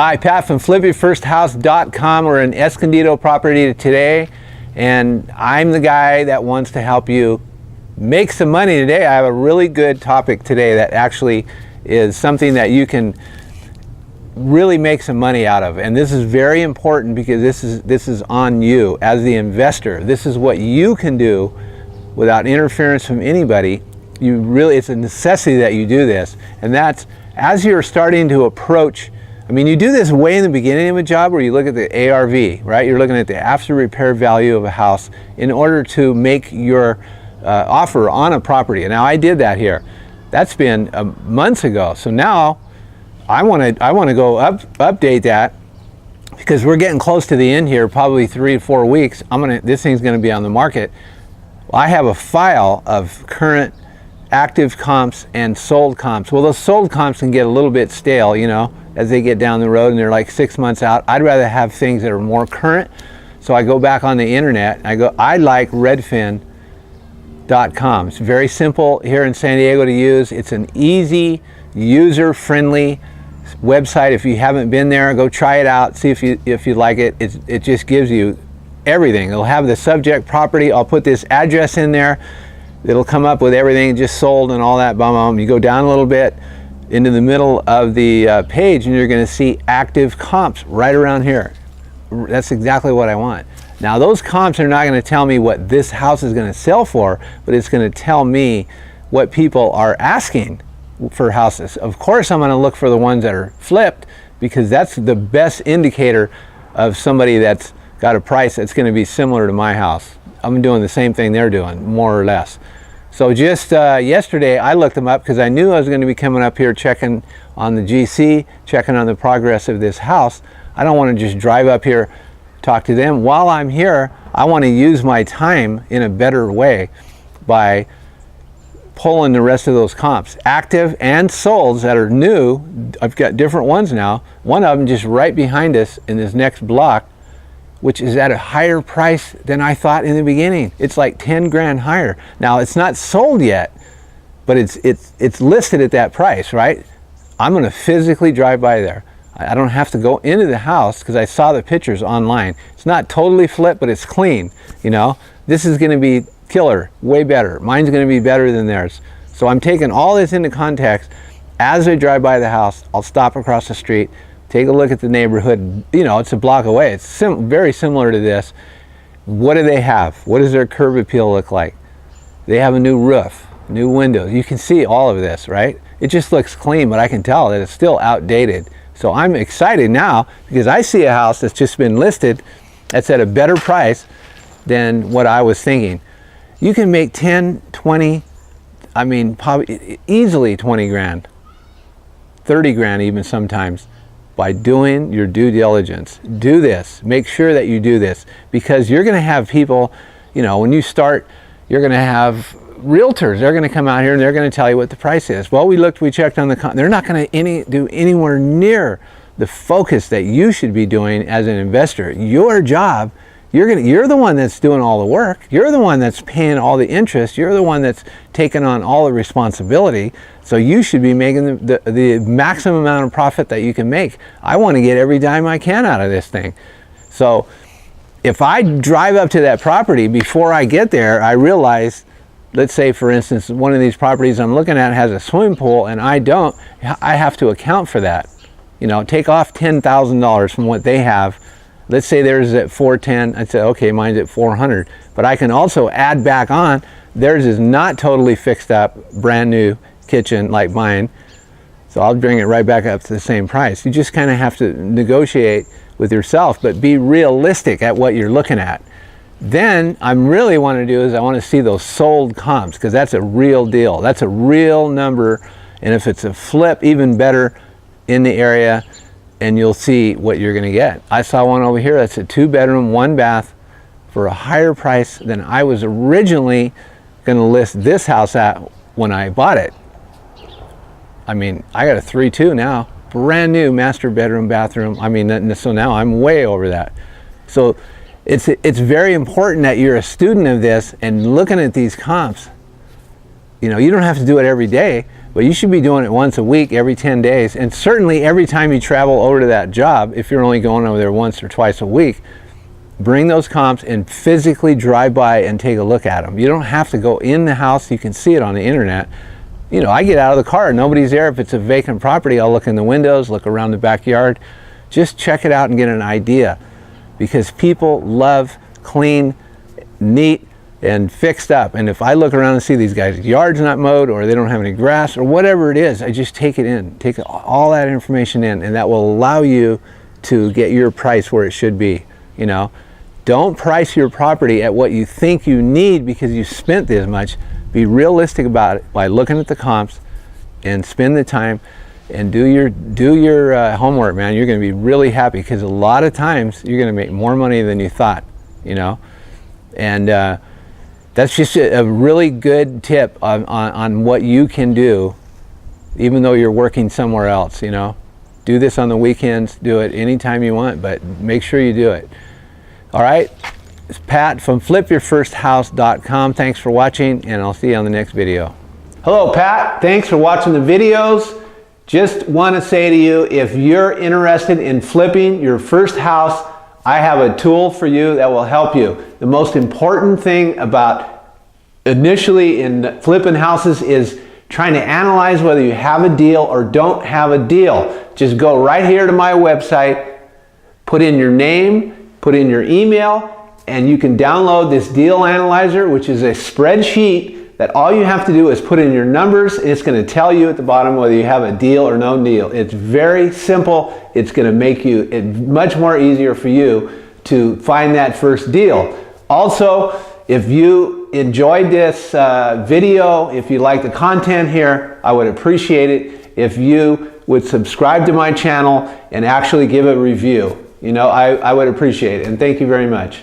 Hi, Pat from FlipYourFirstHouse.com. We're in Escondido property today, and I'm the guy that wants to help you make some money today. I have a really good topic today that actually is something that you can really make some money out of, and this is very important because this is on you as the investor. This is what you can do without interference from anybody. It's a necessity that you do this, and that's as you're starting to approach. I mean, you do this way in the beginning of a job where you look at the ARV, right? You're looking at the after repair value of a house in order to make your offer on a property. And now I did that here. That's been months ago. So now I want to go update that because we're getting close to the end here, probably 3 to 4 weeks. This thing's going to be on the market. I have a file of current active comps and sold comps. Well, those sold comps can get a little bit stale, you know, as they get down the road and they're like 6 months out. I'd rather have things that are more current. So I go back on the internet. I like redfin.com. It's very simple here in San Diego to use. It's an easy, user-friendly website. If you haven't been there, go try it out. See if you like it. It just gives you everything. It'll have the subject property. I'll put this address in there. It'll come up with everything just sold and all that. You go down a little bit into the middle of the page and you're going to see active comps right around here. That's exactly what I want. Now those comps are not going to tell me what this house is going to sell for, but it's going to tell me what people are asking for houses. Of course I'm going to look for the ones that are flipped because that's the best indicator of somebody that's got a price that's going to be similar to my house. I'm doing the same thing they're doing, more or less. So just yesterday I looked them up because I knew I was going to be coming up here checking on the GC, checking on the progress of this house. I don't want to just drive up here, talk to them. While I'm here, I want to use my time in a better way by pulling the rest of those comps, active and solds that are new. I've got different ones now. One of them just right behind us in this next block, which is at a higher price than I thought in the beginning. It's like 10 grand higher. Now it's not sold yet, but it's listed at that price, right? I'm gonna physically drive by there. I don't have to go into the house because I saw the pictures online. It's not totally flipped, but it's clean, you know? This is gonna be killer, way better. Mine's gonna be better than theirs. So I'm taking all this into context. As I drive by the house, I'll stop across the street, take a look at the neighborhood. You know, it's a block away. It's very similar to this. What do they have? What does their curb appeal look like? They have a new roof, new windows. You can see all of this, right? It just looks clean, but I can tell that it's still outdated. So I'm excited now because I see a house that's just been listed that's at a better price than what I was thinking. You can make 10, 20, I mean, probably easily 20 grand, 30 grand even sometimes, by doing your due diligence. Do this. Make sure that you do this because you're going to have people, you know, when you start, you're going to have realtors. They're going to come out here and they're going to tell you what the price is. Well, we checked on they're not going to do anywhere near the focus that you should be doing as an investor. Your job, you're the one that's doing all the work. You're the one that's paying all the interest. You're the one that's taking on all the responsibility. So you should be making the maximum amount of profit that you can make. I want to get every dime I can out of this thing. So if I drive up to that property, before I get there, I realize, let's say for instance, one of these properties I'm looking at has a swimming pool and I don't, I have to account for that. You know, take off $10,000 from what they have. Let's say theirs is at 410. I'd say, okay, mine's at 400. But I can also add back on, theirs is not totally fixed up, brand new kitchen like mine. So I'll bring it right back up to the same price. You just kind of have to negotiate with yourself, but be realistic at what you're looking at. Then I really want to do is I want to see those sold comps because that's a real deal. That's a real number. And if it's a flip, even better in the area, and you'll see what you're going to get. I saw one over here that's a 2-bedroom, 1-bath for a higher price than I was originally going to list this house at when I bought it. I mean, I got a 3.2 now, brand new master bedroom, bathroom. I mean, so now I'm way over that. So it's very important that you're a student of this and looking at these comps. You know, you don't have to do it every day, but you should be doing it once a week, every 10 days, and certainly every time you travel over to that job. If you're only going over there once or twice a week, bring those comps and physically drive by and take a look at them. You don't have to go in the house. You can see it on the internet. You know, I get out of the car, nobody's there. If it's a vacant property, I'll look in the windows, look around the backyard, just check it out and get an idea, because people love clean, neat, and fixed up. And if I look around and see these guys' yards not mowed, or they don't have any grass, or whatever it is, I just take it in, take all that information in, and that will allow you to get your price where it should be. You know, don't price your property at what you think you need because you spent this much. Be realistic about it by looking at the comps and spend the time and do your homework, man. You're going to be really happy, because a lot of times you're going to make more money than you thought, you know. And that's just a really good tip on what you can do, even though you're working somewhere else, you know. Do this on the weekends, do it anytime you want, but make sure you do it. All right, it's Pat from flipyourfirsthouse.com. Thanks for watching, and I'll see you on the next video. Hello, Pat. Thanks for watching the videos. Just want to say to you, if you're interested in flipping your first house, I have a tool for you that will help you. The most important thing about initially in flipping houses is trying to analyze whether you have a deal or don't have a deal. Just go right here to my website, put in your name, put in your email, and you can download this deal analyzer, which is a spreadsheet that all you have to do is put in your numbers, and it's going to tell you at the bottom whether you have a deal or no deal. It's very simple. It's going to make it much more easier for you to find that first deal. Also, if you enjoyed this video, if you like the content here, I would appreciate it if you would subscribe to my channel and actually give a review. You know, I would appreciate it, and thank you very much.